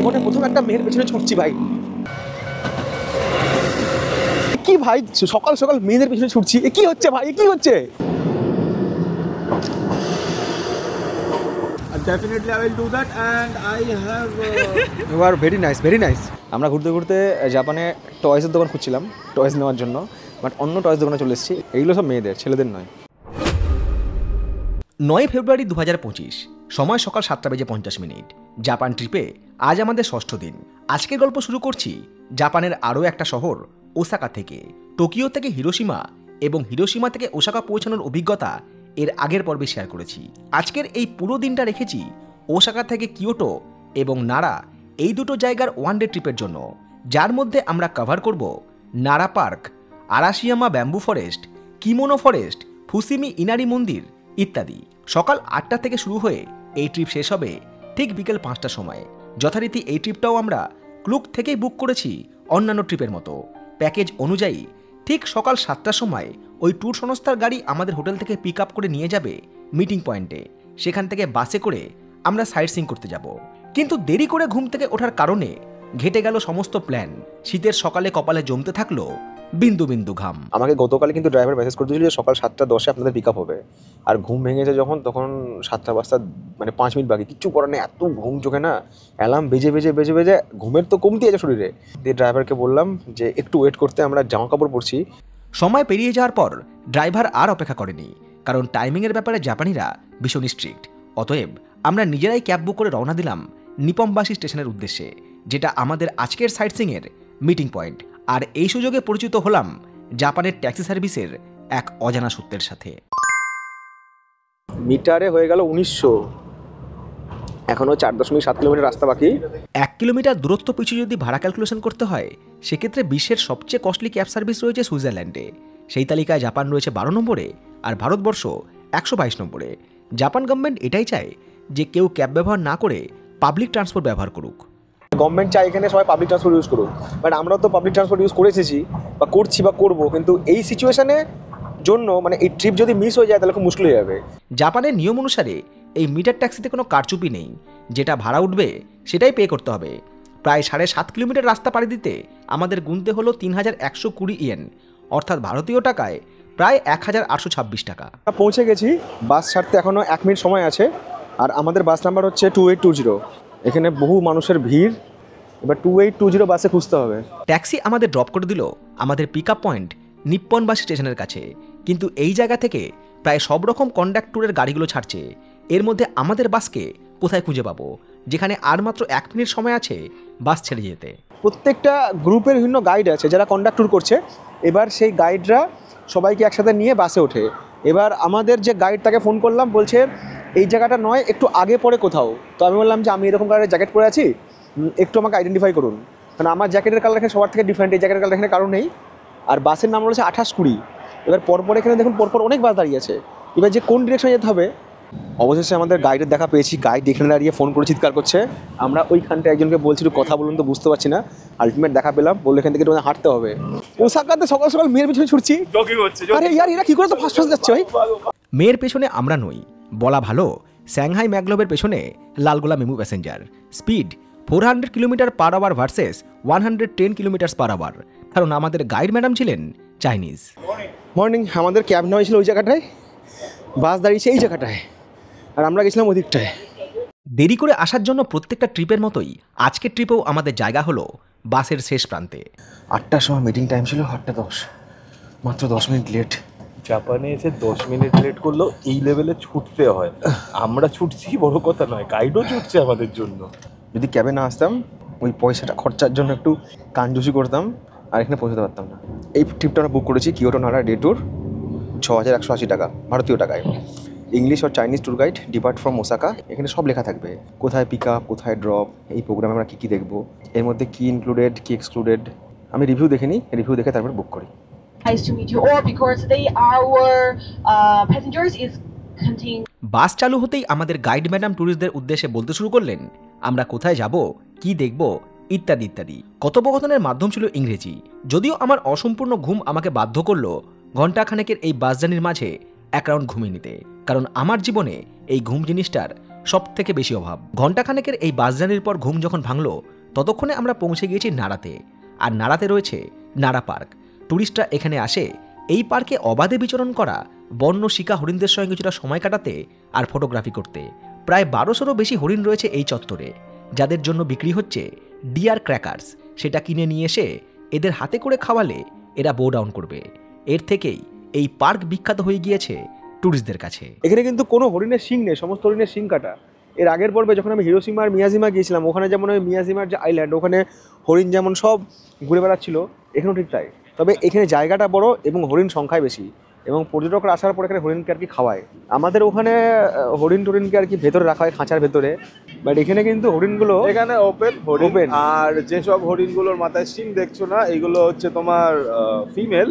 জীবনে প্রথম একটা মেয়ের পেছনে ছুটছি ভাই। কি ভাই সকাল সকাল মেয়েদের পেছনে ছুটছি, এ কি হচ্ছে ভাই, এ কি হচ্ছে? Definitely I will do that and I have You are very nice, very nice. আমরা ঘুরতে ঘুরতে জাপানে টয়েসের দোকান খুঁজছিলাম টয়েস নেওয়ার জন্য, বাট অন্য টয়েস দোকানে চলে এসেছি। এইগুলো সব মেয়েদের, ছেলেদের নয়। 9 ফেব্রুয়ারি 2025, সময় সকাল 7:50। জাপান ট্রিপে আজ আমাদের ষষ্ঠ দিন। আজকের গল্প শুরু করছি জাপানের আরও একটা শহর ওসাকা থেকে। টোকিও থেকে হিরোশিমা এবং হিরোশিমা থেকে ওসাকা পৌঁছানোর অভিজ্ঞতা এর আগের পর্বে শেয়ার করেছি। আজকের এই পুরো দিনটা রেখেছি ওসাকা থেকে কিয়োটো এবং নারা এই দুটো জায়গার ওয়ান ডে ট্রিপের জন্য, যার মধ্যে আমরা কভার করব Nara park, Arashiyama bamboo forest, kimono forest, Fushimi Inari মন্দির ইত্যাদি। সকাল 8টা থেকে শুরু হয়ে এই ট্রিপ শেষ হবে ঠিক বিকেল 5টার সময়। যথারীতি এই ট্রিপটাও আমরা ক্লুক থেকেই বুক করেছি অন্যান্য ট্রিপের মতো। প্যাকেজ অনুযায়ী ঠিক সকাল 7টার সময় ওই ট্যুর সংস্থার গাড়ি আমাদের হোটেল থেকে পিক আপ করে নিয়ে যাবে মিটিং পয়েন্টে। সেখান থেকে বাসে করে আমরা সাইট সিইং করতে যাব। কিন্তু দেরি করে ঘুম থেকে ওঠার কারণে ঘেটে গেল সমস্ত প্ল্যান। শীতের সকালে কপালে জমতে থাকলো বিন্দু বিন্দু ঘাম। আমাকে গতকালে কিন্তু ড্রাইভার মেসেজ করে দিয়েছিল যে সকাল 7:10 আপনাদের পিক আপ হবে। আর ঘুম ভেঙেছে তখন 7টা বাজতে মানে 5 মিনিট বাকি। কিচ্ছু করার নেই, এত ঘুম চোখে না, অ্যালার্ম বেজে ঘুমের তো কমতি আছে শরীরে। দিয়ে ড্রাইভারকে বললাম যে একটু ওয়েট করতে, আমরা জামা কাপড় পরছি। সময় পেরিয়ে যাওয়ার পর ড্রাইভার আর অপেক্ষা করেনি, কারণ টাইমিংয়ের ব্যাপারে জাপানিরা ভীষণই স্ট্রিক্ট। অতএব আমরা নিজেরাই ক্যাব বুক করে রওনা দিলাম নিপমবাসী স্টেশনের উদ্দেশ্যে, যেটা আমাদের আজকের সাইটসিংয়ের মিটিং পয়েন্ট। আর এই সুযোগে পরিচিত হলাম জাপানের ট্যাক্সি সার্ভিসের এক অজানা সত্যের সাথে। মিটারে হয়ে গেল 1900, এখনও 4.7 কিলোমিটার রাস্তা বাকি। 1 কিলোমিটার দূরত্ব পিছু যদি ভাড়া ক্যালকুলেশন করতে হয়, সেক্ষেত্রে বিশ্বের সবচেয়ে কস্টলি ক্যাব সার্ভিস রয়েছে সুইজারল্যান্ডে। সেই তালিকায় জাপান রয়েছে 12 নম্বরে আর ভারতবর্ষ 122 নম্বরে। জাপান গভর্নমেন্ট এটাই চায় যে কেউ ক্যাব ব্যবহার না করে পাবলিক ট্রান্সপোর্ট ব্যবহার করুক। গভর্নমেন্ট চাই এখানে সবাই পাবলিক ট্রান্সপোর্ট ইউজ করুক, বাট আমরা তো পাবলিক ট্রান্সপোর্ট ইউজ করে এসেছি বা করছি বা করবো, কিন্তু এই সিচুয়েশানে জন্য মানে এই ট্রিপ যদি মিস হয়ে যায় তাহলে খুব মুশকিল হয়ে যাবে। জাপানের নিয়ম অনুসারে এই মিটার ট্যাক্সিতে কোনো কারচুপি নেই, যেটা ভাড়া উঠবে সেটাই পে করতে হবে। প্রায় 7.5 কিলোমিটার রাস্তা পাড়ি দিতে আমাদের গুনতে হলো 3120 ইয়েন, অর্থাৎ ভারতীয় টাকায় প্রায় 1826 টাকা। পৌঁছে গেছি, বাস ছাড়তে এখনও 1 মিনিট সময় আছে। আর আমাদের বাস নাম্বার হচ্ছে 2820। এখানে বহু মানুষের ভিড়, এবার 2820 বাসে খুঁজতে হবে। ট্যাক্সি আমাদের ড্রপ করে দিল আমাদের পিক আপ পয়েন্ট নিপ্পনবাসী স্টেশনের কাছে। কিন্তু এই জায়গা থেকে প্রায় সব রকম কন্ডাক্ট ট্যুরের গাড়িগুলো ছাড়ছে। এর মধ্যে আমাদের বাসকে কোথায় খুঁজে পাবো, যেখানে আর মাত্র 1 মিনিট সময় আছে বাস ছেড়ে যেতে। প্রত্যেকটা গ্রুপের বিভিন্ন গাইড আছে যারা কন্ডাক্ট ট্যুর করছে। এবার সেই গাইডরা সবাইকে একসাথে নিয়ে বাসে ওঠে। এবার আমাদের যে গাইড তাকে ফোন করলাম, বলছে এই জায়গাটা নয়, একটু আগে পরে কোথাও। তো আমি বললাম যে আমি এরকম কালারের জ্যাকেট পরে আছি, একটু আমাকে আইডেন্টিফাই করুন, কারণ আমার জ্যাকেটের কালার এখানে সবার থেকে ডিফারেন্ট। এই জ্যাকেটের কালার এখানে কারণ নেই। আর বাসের নাম রয়েছে 2820। এবার পরপর এখানে দেখুন পরপর অনেক বাস দাঁড়িয়ে আছে। এবার যে কোন ডিরেকশনে যেতে হবে। অবশেষে আমাদের গাইডের দেখা পেয়েছি। গাইড এখানে দাঁড়িয়ে ফোন করে চিৎকার করছে। আমরা ওইখানটা একজনকে বলছি একটু কথা বলুন, তো বুঝতে পারছি না। আলটিমেট দেখা পেলাম, বললে এখান থেকে একটু হাঁটতে হবে। ওসাকাতে সকাল সকাল মেয়ের পিছনে ছুটছি। আরে ইয়ার এরা কি করে তো ফার্স্ট যাচ্ছে ভাই। মেয়ের পেছনে আমরা নই, বলা ভালো স্যাংহাই ম্যাগলোবের পেছনে Lalgola MEMU passenger. Speed 400 kilometre per hour versus 110 kilometre per hour, কারণ আমাদের গাইড ম্যাডাম ছিলেন চাইনিজ। মর্নিং, আমাদের ক্যাব নেওয়া হয়েছিল ওই জায়গাটায়, বাস দাঁড়িয়েছে এই জায়গাটায়, আর আমরা গেছিলাম ওই দিকটায়। দেরি করে আসার জন্য প্রত্যেকটা ট্রিপের মতোই আজকের ট্রিপেও আমাদের জায়গা হলো বাসের শেষ প্রান্তে। 8টার সময় মিটিং টাইম ছিল, 8:10, মাত্র 10 মিনিট লেট। জাপানে এসে 10 মিনিট লেট করলেও এই লেভেলে ছুটতে হয়। আমরা ছুটছি বড় কথা নয়, গাইডও ছুটছে আমাদের জন্য। যদি ক্যাবে না আসতাম, ওই পয়সাটা খরচার জন্য একটু কানজুসি করতাম আর এখানে পৌঁছতে পারতাম না। এই ট্রিপটা আমরা বুক করেছি কিয়োটো নারা ডে ট্যুর, 6180 টাকা ভারতীয় টাকায়। ইংলিশ আর Chinese tour guide, depart from Osaka. এখানে সব লেখা থাকবে, কোথায় পিক আপ, কোথায় ড্রপ, এই প্রোগ্রামে আমরা কী কী দেখবো, এর মধ্যে কী ইনক্লুডেড কী এক্সক্লুডেড। আমি রিভিউ দেখে নিই, রিভিউ দেখে তারপর বুক করি। Nice to meet you all because today our passengers is contain. বাস চালু হতেই আমাদের গাইড ম্যাডাম ট্যুরিস্টদের উদ্দেশ্যে বলতে শুরু করলেন আমরা কোথায় যাব, কি দেখব ইত্যাদি ইত্যাদি। কথোপকথনের মাধ্যম ছিল ইংরেজি। যদিও আমার অসম্পূর্ণ ঘুম আমাকে বাধ্য করলো ঘণ্টাখানেকের এই বাস জার্নির মাঝে 1 রাউন্ড ঘুমিয়ে নিতে, কারণ আমার জীবনে এই ঘুম জিনিসটার সব থেকে বেশি অভাব। ঘণ্টাখানেকের এই বাস জার্নির পর ঘুম যখন ভাঙলো, ততক্ষণে আমরা পৌঁছে গিয়েছি নাড়াতে। আর নাড়াতে রয়েছে নাড়া পার্ক। ট্যুরিস্টরা এখানে আসে এই পার্কে অবাধে বিচরণ করা, বন্য শিকা হরিণদের সঙ্গে কিছুটা সময় কাটাতে আর ফটোগ্রাফি করতে। প্রায় 1200-রও বেশি হরিণ রয়েছে এই চত্বরে, যাদের জন্য বিক্রি হচ্ছে ডিয়ার ক্র্যাকার্স। সেটা কিনে নিয়ে এসে এদের হাতে করে খাওয়ালে এরা বো ডাউন করবে। এর থেকেই এই পার্ক বিখ্যাত হয়ে গিয়েছে ট্যুরিস্টদের কাছে। এখানে কিন্তু কোনো হরিণের শিং নেই, সমস্ত হরিণের শিং কাটা। এর আগের পর্বে যখন আমি হিরোশিমা আর মিয়াজিমা গিয়েছিলাম, ওখানে যেমন ওই মিয়াজিমার যে আইল্যান্ড, ওখানে হরিণ যেমন সব ঘুরে বেড়াচ্ছিল, এখানেও ঠিক তাই। তবে এখানে জায়গাটা বড় এবং হরিণ সংখ্যায় বেশি, এবং পর্যটকরা আসার পর এখানে হরিণকে আর কি খাওয়ায়। আমাদের ওখানে হরিণ টরিণকে আর কি ভেতরে রাখা হয়, খাঁচার ভেতরে, বাট এখানে কিন্তু হরিণগুলো এখানে ওপেন হরিণ। Open। আর যেসব হরিণগুলোর মাথায় শিং দেখছো না, এগুলো হচ্ছে তোমার ফিমেল।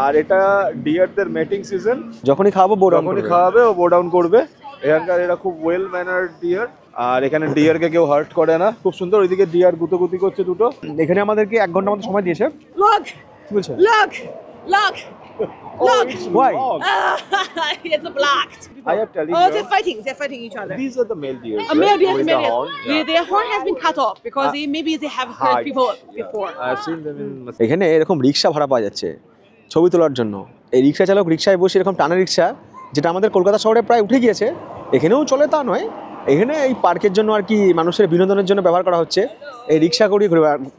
আর এটা ডিয়ারদের মেটিং সিজন, যখনই খাওয়াবো বড় যখনই খাওয়াবে ও বো ডাউন করবে। এখানকার এরা খুব ওয়েল ম্যানার্ড ডিয়ার, আর এখানে ডিয়ারকে কেউ হার্ট করে না। খুব সুন্দর, ওইদিকে ডিয়ার গুতোগুতি করছে দুটো। এখানে আমাদেরকে 1 ঘন্টা মতো সময় দিয়েছে। Look! কি বলছে? Look! Look! Look! Why? It's blocked. I am telling Oh, you, they're fighting each other. these are the male deer. A male deer, With the male horn, deer. yeah. Their horn has been cut off because maybe they have hurt Hide. people Yeah. before. I've seen them in এখানে এরকম রিক্সা ভাড়া পাওয়া যাচ্ছে ছবি তোলার জন্য। এই রিক্সা চালক রিক্সায় বসে এরকম টানা রিক্সা, যেটা আমাদের কলকাতা শহরে প্রায় উঠে গিয়েছে, এখানেও চলে তা নয়। এখানে এই পার্কের জন্য আর কি মানুষের বিনোদনের জন্য ব্যবহার করা হচ্ছে, এই রিক্সা করে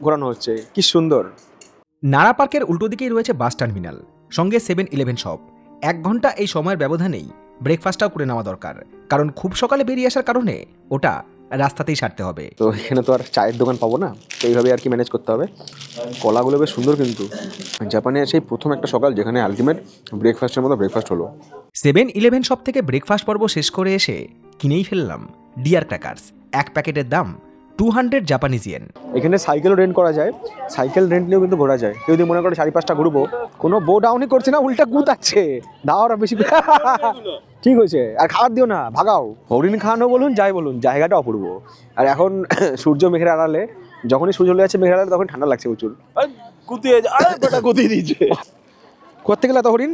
ঘোরানো হচ্ছে। কি সুন্দর। নাড়া পার্কের উল্টো দিকেই রয়েছে বাস টার্মিনাল, সঙ্গে 7-Eleven শপ। 1 ঘন্টা এই সময়ের ব্যবধানেই ব্রেকফাস্টটাও করে নেওয়া দরকার, কারণ খুব সকালে বেরিয়ে আসার কারণে ওটা রাস্তাতেই সারতে হবে। তো এখানে তো আর চায়ের দোকান পাবো না, তো এইভাবে আর কি ম্যানেজ করতে হবে। কলাগুলো বেশ সুন্দর, কিন্তু জাপানে সেই প্রথম একটা সকাল যেখানে আলটিমেট ব্রেকফাস্টের মতো ব্রেকফাস্ট হলো। 7-Eleven শপ থেকে ব্রেকফাস্ট পর্ব শেষ করে এসে কিনেই ফেললাম ডিয়ার ক্র্যাকার্স। 1 প্যাকেটের দাম 200 জাপানিজ ইয়েন। এখানে সাইকেলও রেন্ট করা যায়, সাইকেল রেন্ট নিয়েও কিন্তু ঘোরা যায়। কেউ যদি মনে করে 4-5টা ঘুরবো, কোনো বো ডাউনই করছে না, উল্টা গুতাচ্ছে। দাও আর বেশি ঠিক হয়েছে, আর খাবার দিও না, ভাগাও। হরিণ খাওয়ানো বলুন, যাই বলুন, জায়গাটা অপূর্ব। আর এখন সূর্য মেঘের আড়ালে, যখনই সূর্য চলে যাচ্ছে মেঘের আড়ালে, তখন ঠান্ডা লাগছে প্রচুর। কুতিয়ে কুতিয়ে দিচ্ছে। করতে গেলে এত হরিণ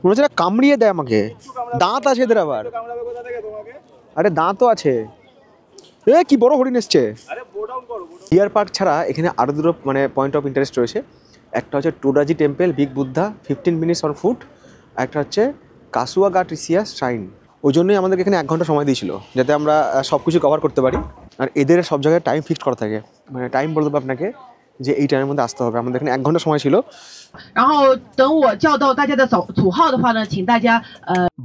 মনে হচ্ছে না কামড়িয়ে দেয় আমাকে। দাঁত আছে এদের আবার, আরে দাঁতও আছে। কি বড় হরিণ এসছে। ডিয়ার পার্ক ছাড়া এখানে আরও দুটো মানে পয়েন্ট অফ ইন্টারেস্ট রয়েছে। একটা হচ্ছে Todaiji temple, big Buddha, 15 minutes on foot. আর একটা হচ্ছে কাসুয়াগা ট্রিসিয়া শ্রাইন। ওই জন্যই আমাদেরকে এখানে 1 ঘন্টা সময় দিয়েছিল, যাতে আমরা সব কিছু কভার করতে পারি। আর এদের সব জায়গায় টাইম ফিক্সড করা থাকে, মানে টাইম বলে দেবো আপনাকে যে এই টাইমের মধ্যে আসতে হবে। আমাদের এখানে 1 ঘন্টা সময় ছিল। 然后等我叫到大家的组号的话呢，请大家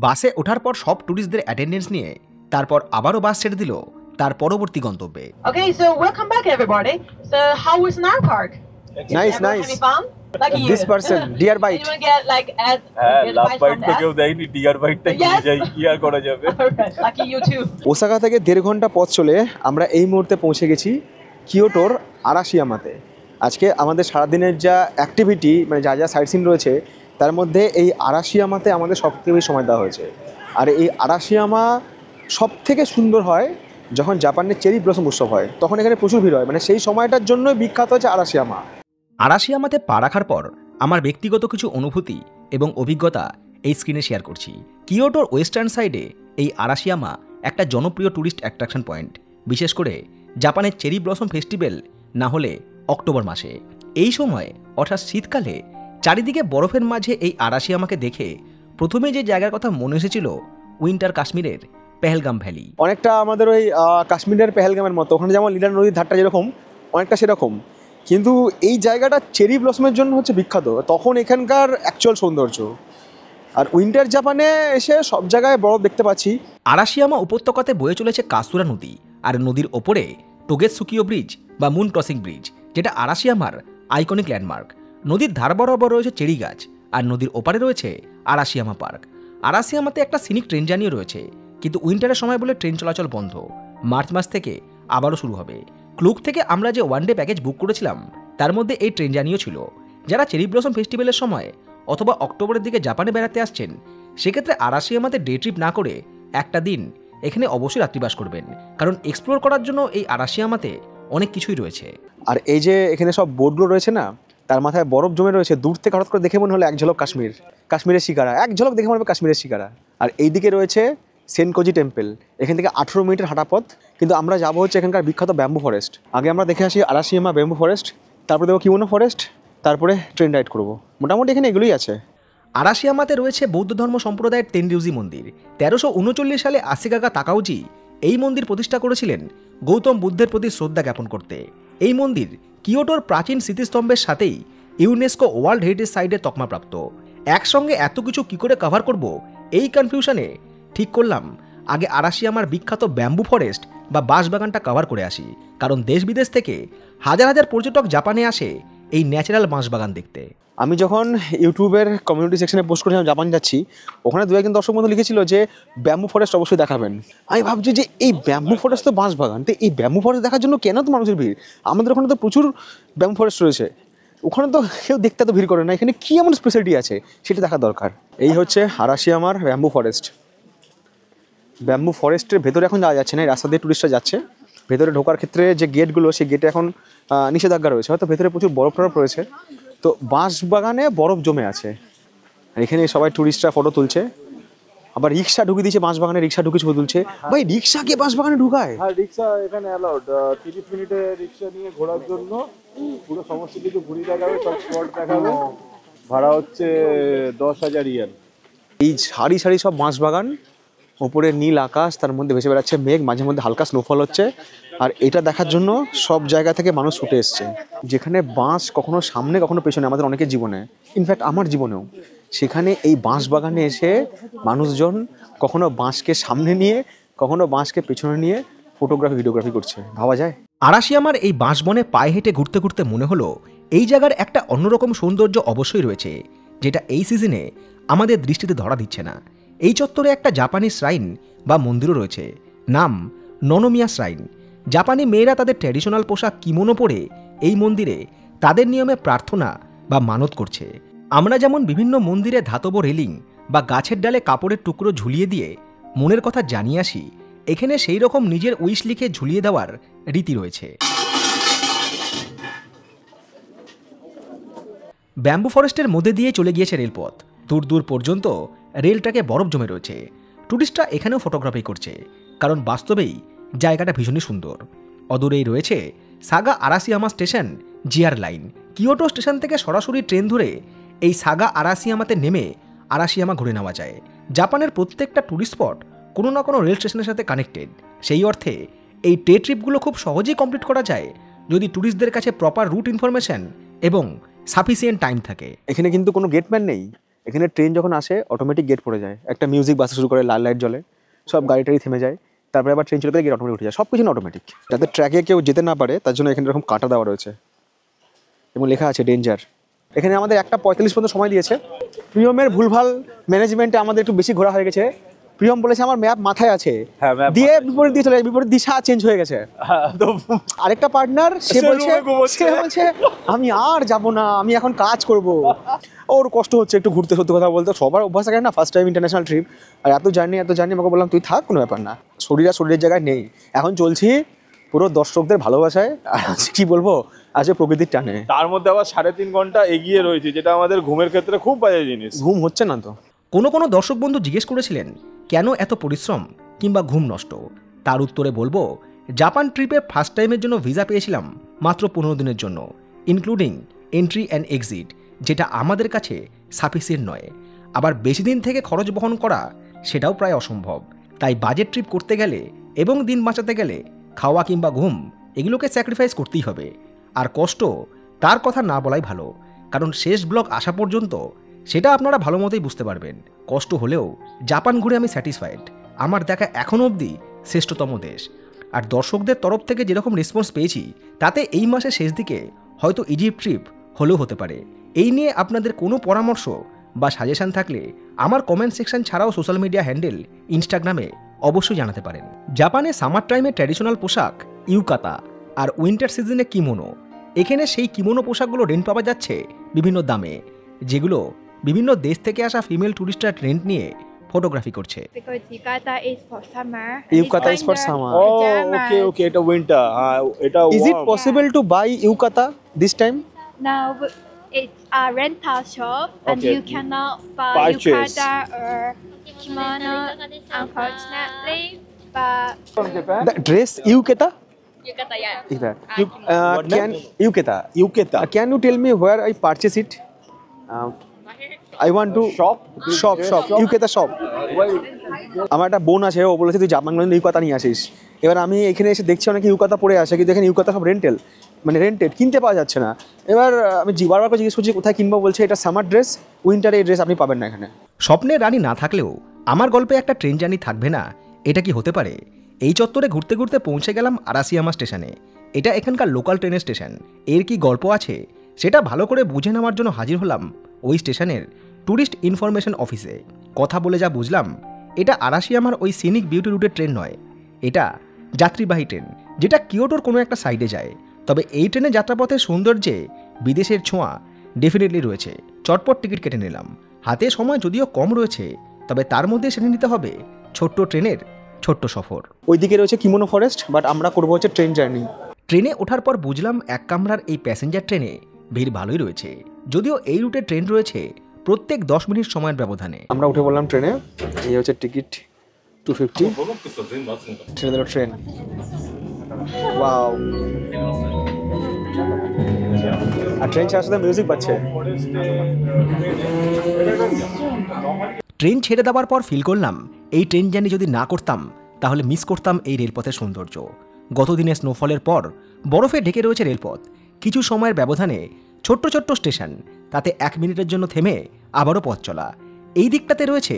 বাসে ওঠার পর সব ট্যুরিস্টদের অ্যাটেন্ডেন্স নিয়ে তারপর আবারও বাস ছেড়ে দিল তার পরবর্তী গন্তব্যে। Okay, so welcome back everybody. So how was Nara Park? Nice, Everyone nice. having fun? Lucky you. This person, deer bite. Anyone get like as হ্যাঁ, get love advice bite from তো that? কেউ দেয়নি, deer বাইটটা নিয়ে Yes. যাই, কি আর করা যাবে। Alright, lucky you too. Osaka থেকে 1.5 ঘন্টা পথ চলে আমরা এই মুহূর্তে পৌঁছে গেছি কিয়োটোর আরাশিয়ামাতে। আজকে আমাদের সারাদিনের যা অ্যাক্টিভিটি, মানে যা যা সাইট সিন রয়েছে, তার মধ্যে এই আরাশিয়ামাতে আমাদের সবথেকে বেশি সময় দেওয়া হয়েছে। আর এই আরাশিয়ামা সব থেকে সুন্দর হয় যখন জাপানের চেরি ব্লসম উৎসব হয়, তখন এখানে প্রচুর ভিড় হয়। মানে সেই সময়টার জন্যই বিখ্যাত হচ্ছে আরাশিয়ামা। আরাশিয়ামাতে পা রাখার পর আমার ব্যক্তিগত কিছু অনুভূতি এবং অভিজ্ঞতা এই স্ক্রিনে শেয়ার করছি। কিয়োটোর ওয়েস্টার্ন সাইডে এই আরাশিয়ামা একটা জনপ্রিয় ট্যুরিস্ট অ্যাট্রাকশন পয়েন্ট, বিশেষ করে জাপানের চেরি ব্লসম ফেস্টিভ্যাল না হলে অক্টোবর মাসে। এই সময় অর্থাৎ শীতকালে চারিদিকে বরফের মাঝে এই আরাশিয়ামাকে দেখে প্রথমে যে জায়গার কথা মনে এসেছিল উইন্টার কাশ্মীরের পেহেলগাম ভ্যালি। অনেকটা আমাদের ওই কাশ্মীরের পেহেলগামের মতো, ওখানে যেমন লিডার নদীর ধারটা যেরকম, অনেকটা সেরকম। কিন্তু এই জায়গাটা চেরি ব্লসমের জন্য হচ্ছে বিখ্যাত, তখন এখানকার অ্যাকচুয়াল সৌন্দর্য। আর উইন্টার জাপানে এসে সব জায়গায় বরফ দেখতে পাচ্ছি। আরাশিয়ামা উপত্যকাতে বয়ে চলেছে কাসুরা নদী, আর নদীর ওপরে টোগেতসুকিও ব্রিজ বা মুন ক্রসিং ব্রিজ, যেটা আরাশিয়ামার আইকনিক ল্যান্ডমার্ক। নদীর ধার বরাবর রয়েছে চেরি গাছ, আর নদীর ওপারে রয়েছে আরাশিয়ামা পার্ক। আরাশিয়ামাতে একটা সিনিক ট্রেন জার্নিও রয়েছে, কিন্তু উইন্টারের সময় বলে ট্রেন চলাচল বন্ধ। মার্চ মাস থেকে আবারও শুরু হবে। ক্লুক থেকে আমরা যে 1 ডে প্যাকেজ বুক করেছিলাম তার মধ্যে এই ট্রেন জার্নিও ছিল। যারা চেরি ব্লসম ফেস্টিভ্যালের সময় অথবা অক্টোবরের দিকে জাপানে বেড়াতে আসছেন, সেক্ষেত্রে আরাশিয়ামাতে ডে ট্রিপ না করে একটা দিন এখানে অবশ্যই রাত্রিবাস করবেন, কারণ এক্সপ্লোর করার জন্য এই আরাশিয়ামাতে অনেক কিছুই রয়েছে। আর এই যে এখানে সব বোর্ডগুলো রয়েছে না, তার মাথায় বরফ জমে রয়েছে। দূর থেকে হঠাৎ করে দেখে মনে হলো এক ঝলক কাশ্মীর, কাশ্মীরের শিকারা, এক ঝলক দেখে মনে হবে কাশ্মীরের শিকারা। আর এইদিকে রয়েছে সেনকোজি টেম্পল, এখান থেকে 18 মিনিটের হাঁটা পথ। কিন্তু আমরা যাবো হচ্ছে এখানকার বিখ্যাত ব্যাম্বু ফরেস্ট। আগে আমরা দেখে আসি আরাশিয়ামা ব্যাম্বু ফরেস্ট, তারপরে দেখবো কিমোনো ফরেস্ট, তারপরে ট্রেন রাইড করবো। মোটামুটি এখানে এগুলোই আছে। আরাশিয়ামাতে রয়েছে বৌদ্ধ ধর্ম সম্প্রদায়ের তেনরিউজি মন্দির। 1339 সালে আশিকাগা তাকাউজি এই মন্দির প্রতিষ্ঠা করেছিলেন গৌতম বুদ্ধের প্রতি শ্রদ্ধা জ্ঞাপন করতে। এই মন্দির কিয়োটোর প্রাচীন স্মৃতিস্তম্ভের সাথেই ইউনেস্কো ওয়ার্ল্ড হেরিটেজ সাইটের তকমাপ্রাপ্ত। একসঙ্গে এত কিছু কী করে কভার করব, এই কনফিউশনে ঠিক করলাম আগে আরাশিয়ামার বিখ্যাত ব্যাম্বু ফরেস্ট বা বাঁশবাগানটা কভার করে আসি। কারণ দেশ বিদেশ থেকে হাজার হাজার পর্যটক জাপানে আসে এই ন্যাচারাল বাঁশবাগান দেখতে। আমি যখন ইউটিউবের কমিউনিটি সেকশনে পোস্ট করেছিলাম জাপান যাচ্ছি, ওখানে দু একজন দর্শক বন্ধু লিখেছিল যে ব্যাম্বু ফরেস্ট অবশ্যই দেখাবেন। আমি ভাবছি যে এই ব্যাম্বু ফরেস্ট তো বাঁশবাগান, তো এই ব্যাম্বু ফরেস্ট দেখার জন্য কেন তো মানুষের ভিড়? আমাদের ওখানে তো প্রচুর ব্যাম্বু ফরেস্ট রয়েছে, ওখানে তো কেউ দেখতে তো ভিড় করে না। এখানে কী এমন স্পেশালিটি আছে সেটা দেখা দরকার। এই হচ্ছে আরাশিয়ামার ব্যাম্বু ফরেস্ট। ব্যাম্বু ফরেস্টের ভেতরে এখন যাওয়া যাচ্ছে না, এই রাস্তা দিয়ে টুরিস্টরা যাচ্ছে। ভেতরে ঢোকার ক্ষেত্রে যে গেটগুলো, সেই গেটে এখন নিষেধাজ্ঞা রয়েছে, হয়তো ভেতরে প্রচুর বরফ টরফ রয়েছে। তো বাঁশ বাগানে বরফ জমে আছে, এখানে সবাই টুরিস্টরা ফটো তুলছে। আবার রিক্সা ঢুকিয়ে দিয়েছে বাঁশ বাগানে, রিক্সা ঢুকে ছবি তুলছে। ভাই রিক্সাকে বাঁশ বাগানে ঢুকায়? হ্যাঁ, রিক্সা এখানে অ্যালাউড। 30 মিনিটে রিক্সা নিয়ে ঘোরার জন্য পুরো সমস্ত কিছু ঘুরিয়ে দেখাবে, সব স্পট দেখাবে। ভাড়া হচ্ছে 10,000 ইয়েন। এই সারি সারি সব বাঁশ বাগান, ওপরে নীল আকাশ, তার মধ্যে ভেসে বেড়াচ্ছে মেঘ, মাঝে মধ্যে হালকা স্নোফল হচ্ছে। আর এটা দেখার জন্য সব জায়গা থেকে মানুষ ছুটে এসছে। যেখানে বাঁশ কখনো সামনে কখনো পেছনে, আমাদের অনেকের জীবনে, ইনফ্যাক্ট আমার জীবনেও, সেখানে এই বাঁশ বাগানে এসে মানুষজন কখনো বাঁশকে সামনে নিয়ে, কখনো বাঁশকে পেছনে নিয়ে ফটোগ্রাফি ভিডিওগ্রাফি করছে। ভাবা যায়? আরাশিয়ামার এই বাঁশবনে পায়ে হেঁটে ঘুরতে ঘুরতে মনে হলো এই জায়গার একটা অন্যরকম সৌন্দর্য অবশ্যই রয়েছে, যেটা এই সিজনে আমাদের দৃষ্টিতে ধরা দিচ্ছে না। এই চত্বরে একটা জাপানি শ্রাইন বা মন্দিরও রয়েছে, নাম ননোমিয়া শ্রাইন। জাপানি মেয়েরা তাদের ট্র্যাডিশনাল পোশাক কিমোনো পরে এই মন্দিরে তাদের নিয়মে প্রার্থনা বা মানত করছে। আমরা যেমন বিভিন্ন মন্দিরে ধাতব রেলিং বা গাছের ডালে কাপড়ের টুকরো ঝুলিয়ে দিয়ে মনের কথা জানিয়ে আসি, এখানে সেই রকম নিজের উইশ লিখে ঝুলিয়ে দেওয়ার রীতি রয়েছে। ব্যাম্বু ফরেস্টের মধ্যে দিয়ে চলে গিয়েছে রেলপথ, দূর দূর পর্যন্ত রেলটাকে বরফ জমে রয়েছে। টুরিস্টরা এখানেও ফটোগ্রাফি করছে, কারণ বাস্তবেই জায়গাটা ভীষণই সুন্দর। অদূরেই রয়েছে Saga Arashiyama station JR line. Kyoto station থেকে সরাসরি ট্রেন ধরে এই সাগা আরাশিয়ামাতে নেমে আরাশিয়ামা ঘুরে নেওয়া যায়। জাপানের প্রত্যেকটা টুরিস্ট স্পট কোনো না কোনো রেল স্টেশনের সাথে কানেক্টেড। সেই অর্থে এই ডে ট্রিপগুলো খুব সহজেই কমপ্লিট করা যায় যদি ট্যুরিস্টদের কাছে প্রপার রুট ইনফরমেশন এবং সাফিসিয়েন্ট টাইম থাকে। এখানে কিন্তু কোনো গেটম্যান নেই, এখানে ট্রেন যখন আসে অটোমেটিক গেট পড়ে যায়, একটা মিউজিক বাজতে শুরু করে, লাল লাইট জ্বলে, সব গাড়ি টাড়ি থেমে যায়, তারপরে আবার ট্রেন চলে গেলে গেট অটোমেটিক উঠে যায়। সব কিছু অটোমেটিক, যাতে ট্র্যাকে কেউ যেতে না পারে তার জন্য এখানে এরকম কাটা দেওয়া রয়েছে এবং লেখা আছে ডেঞ্জার। এখানে আমাদের 1:45 পর্যন্ত সময় দিয়েছে। প্রিয়মের ভুলভাল ম্যানেজমেন্টে আমাদের একটু বেশি ঘোরা হয়ে গেছে। প্রিয়ম বলেছে আমার ম্যাপ মাথায় আছে, হ্যাঁ, map দিয়ে বিপরীত দিয়ে চলে যায়, বিপরীত দিশা চেঞ্জ হয়ে গেছে। আরেকটা পার্টনার সে বলছে আমি আর যাব না, আমি এখন কাজ করব। ওর কষ্ট হচ্ছে একটু ঘুরতে, সত্যি কথা বলতে সবার অভ্যাস থাকে না, ফার্স্ট টাইম ইন্টারন্যাশনাল ট্রিপ, আর এত জার্নি আমাকে বললাম তুই থাক, কোনো ব্যাপার না, শরীরের জায়গায় নেই, এখন চলছি পুরো দর্শকদের ভালোবাসায়, আর কি বলবো আজকে প্রকৃতির টানে। তার মধ্যে আবার 3.5 ঘন্টা এগিয়ে রয়েছে, যেটা আমাদের ঘুমের ক্ষেত্রে খুব বাজে জিনিস। ঘুম হচ্ছে না তো। কোনো দর্শক বন্ধু জিজ্ঞেস করেছিলেন কেন এত পরিশ্রম কিংবা ঘুম নষ্ট। তার উত্তরে বলবো, জাপান ট্রিপে ফার্স্ট টাইমের জন্য ভিসা পেয়েছিলাম মাত্র 15 দিনের জন্য, ইনক্লুডিং এন্ট্রি অ্যান্ড এক্সিট, যেটা আমাদের কাছে সাফিসিয়েন্ট নয়। আবার বেশি দিন থেকে খরচ বহন করা সেটাও প্রায় অসম্ভব। তাই বাজেট ট্রিপ করতে গেলে এবং দিন বাঁচাতে গেলে খাওয়া কিংবা ঘুম এগুলোকে স্যাক্রিফাইস করতেই হবে। আর কষ্ট, তার কথা না বলাই ভালো, কারণ শেষ ব্লগ আসা পর্যন্ত সেটা আপনারা ভালো মতোই বুঝতে পারবেন। কষ্ট হলেও জাপান ঘুরে আমি স্যাটিসফাইড। আমার দেখা এখনও অবধি শ্রেষ্ঠতম দেশ। আর দর্শকদের তরফ থেকে যেরকম রেসপন্স পেয়েছি, তাতে এই মাসের শেষ দিকে হয়তো ইজিপ্ট ট্রিপ হলেও হতে পারে। এই নিয়ে আপনাদের কোনো পরামর্শ বা সাজেশন থাকলে আমার কমেন্ট সেকশন ছাড়াও সোশ্যাল মিডিয়া হ্যান্ডেল ইনস্টাগ্রামে অবশ্যই জানাতে পারেন। জাপানে সামার টাইমে ট্র্যাডিশনাল পোশাক ইউকাতা আর উইন্টার সিজনে কিমোনো। এখানে সেই কিমোনো পোশাকগুলো রেন্ট পাওয়া যাচ্ছে বিভিন্ন দামে, যেগুলো বিভিন্ন দেশ থেকে আসা ফিমেল টুরিস্টরা রেন্ট নিয়ে ফটোগ্রাফি করছে। Because yukata is for summer. Yukata is for summer. Oh, okay, এটা উইন্টার। হ্যাঁ, এটা Is it possible to buy yukata this time? Now it's a rental shop and Okay. you cannot buy Purchase. yukata or kimono, unfortunately, but From Japan? The dress yukata? yukata, yeah. Is that? What Can yukata? Yuketa. Can you tell me where I purchase it? I want to Shop? shop yukata shop. আমার একটা বোন আছে, ও বলেছে তুই Japan গেলে ইউকাতা নিয়ে আসিস। এবার আমি এখানে এসে দেখছি অনেকে ইউকাতা পরে আসে, কিন্তু এখানে ইউকাতা সব রেন্টেল, মানে রেন্টেড, কিনতে পাওয়া যাচ্ছে না। এবার আমি বারবার করে জিজ্ঞেস করছি কোথায় কিনবো, বলছে এটা সামার ড্রেস, উইন্টারে এই ড্রেস আপনি পাবেন না এখানে। স্বপ্নের রানী না থাকলেও আমার গল্পে একটা ট্রেন জার্নি থাকবে না, এটা কি হতে পারে? এই চত্বরে ঘুরতে ঘুরতে পৌঁছে গেলাম আরাসিয়ামা স্টেশনে। এটা এখানকার লোকাল ট্রেনের স্টেশন। এর কি গল্প আছে সেটা ভালো করে বুঝে নেওয়ার জন্য হাজির হলাম ওই স্টেশনের ট্যুরিস্ট ইনফরমেশন অফিসে। কথা বলে যা বুঝলাম, এটা আরাসিয়ামার ওই সিনিক বিউটি রুটের ট্রেন নয়, এটা যাত্রীবাহী ট্রেন, যেটা কিয়োটোর কোনো একটা সাইডে যায়। তবে এই ট্রেনে যাত্রাপথের সৌন্দর্যে বিদেশের ছোঁয়া ডেফিনেটলি রয়েছে। চটপট টিকিট কেটে নিলাম। হাতে সময় যদিও কম রয়েছে, তবে তার মধ্যে সেরে নিতে হবে ছোট্ট ট্রেনের ছোট্ট সফর। ওইদিকে রয়েছে কিমোনো ফরেস্ট, বাট আমরা করবো হচ্ছে ট্রেন জার্নি। ট্রেনে ওঠার পর বুঝলাম এক কামরার এই প্যাসেঞ্জার ট্রেনে ভিড় ভালোই রয়েছে। যদিও এই রুটে ট্রেন রয়েছে প্রত্যেক 10 মিনিট সময়ের ব্যবধানে। আমরা উঠে পড়লাম ট্রেনে। এই হচ্ছে টিকিট 250, ট্রেনে দিল ট্রেন। ওয়াও, আর ট্রেন ছাড়ার সাথে মিউজিক বাজছে। ট্রেন ছেড়ে দেওয়ার পর ফিল করলাম এই ট্রেন জার্নি যদি না করতাম তাহলে মিস করতাম এই রেলপথের সৌন্দর্য। গতদিনে স্নোফলের পর বরফে ঢেকে রয়েছে রেলপথ। কিছু সময়ের ব্যবধানে ছোট্ট ছোট্ট স্টেশন, তাতে 1 মিনিটের জন্য থেমে আবারও পথ চলা। এই দিকটাতে রয়েছে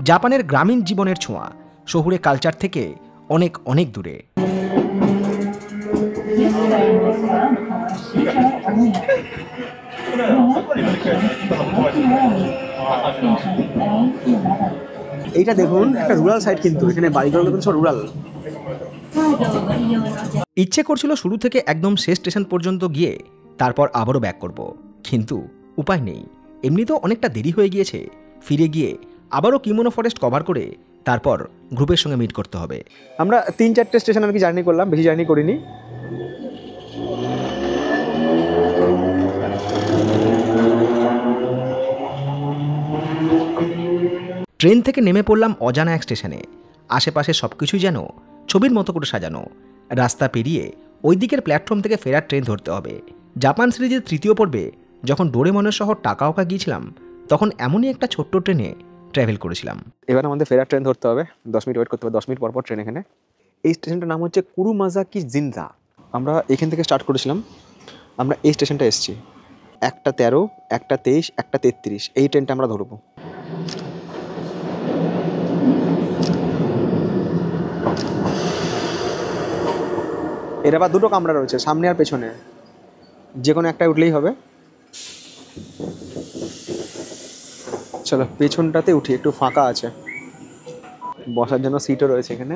জাপানের গ্রামীণ জীবনের ছোঁয়া, শহুরে কালচার থেকে অনেক অনেক দূরে। এইটা দেখুন, একটা রুরাল সাইড, কিন্তু এখানে বাড়িঘরগুলো কিন্তু সব রুরাল। ইচ্ছে করছিল শুরু থেকে একদম শেষ স্টেশন পর্যন্ত গিয়ে তারপর আবারও ব্যাক করব, কিন্তু উপায় নেই। এমনিতেও অনেকটা দেরি হয়ে গিয়েছে। ফিরে গিয়ে আবারও কিমোনো ফরেস্ট কভার করে তারপর গ্রুপের সঙ্গে মিট করতে হবে। আমরা 3-4টে স্টেশন আর কি জার্নি করলাম, বেশি জার্নি করিনি। ট্রেন থেকে নেমে পড়লাম অজানা এক স্টেশনে। আশেপাশে সব কিছুই যেন ছবির মতো করে সাজানো। রাস্তা পেরিয়ে ওই দিকের প্ল্যাটফর্ম থেকে ফেরার ট্রেন ধরতে হবে। জাপান সিরিজের 3য় পর্বে যখন ডোরেমনের শহর টাকাওকা গিয়েছিলাম, তখন এমনই একটা ছোট্ট ট্রেনে ট্রাভেল করেছিলাম। এবার আমাদের ফেরার ট্রেন ধরতে হবে, 10 মিনিট ওয়েট করতে হবে, 10 মিনিট পর পর ট্রেন এখানে। এই স্টেশনটার নাম হচ্ছে কুরুমাজাকি জিনজা। আমরা এখান থেকে স্টার্ট করেছিলাম। আমরা এই স্টেশনটা এসেছি। 1টা 13, 1টা 23, 1টা 33, এই ট্রেনটা আমরা ধরবো। এর আবার 2টো কামরা রয়েছে, সামনে আর পেছনে, যে কোনো একটা উঠলেই হবে। চলো পেছনটাতে উঠি, একটু ফাঁকা আছে, বসার জন্য সিটও রয়েছে এখানে।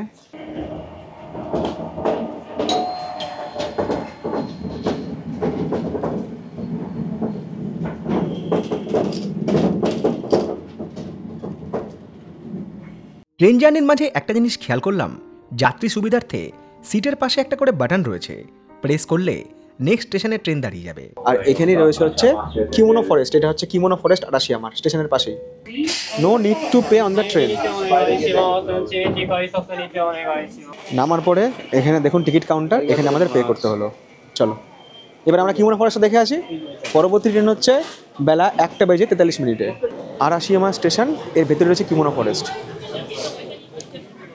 ট্রেন জার্নির মাঝে একটা জিনিস খেয়াল করলাম, যাত্রী সুবিধার্থে সিটের পাশে একটা করে বাটন রয়েছে, প্রেস করলে নেক্সট স্টেশনে ট্রেন দাঁড়িয়ে যাবে। আর এখানেই রয়েছে হচ্ছে কিমোনো ফরেস্ট। এটা হচ্ছে কিমোনো ফরেস্ট আরাসিয়ামার স্টেশনের পাশেই। No need to pay on the train. নামার পরে এখানে দেখুন টিকিট কাউন্টার, এখানে আমাদের পে করতে হলো। চলো এবার আমরা কিমোনো ফরেস্টটা দেখে আসি। পরবর্তী ট্রেন হচ্ছে বেলা 1:43 আরাসিয়ামা স্টেশন, এর ভেতরে রয়েছে কিমোনো ফরেস্ট।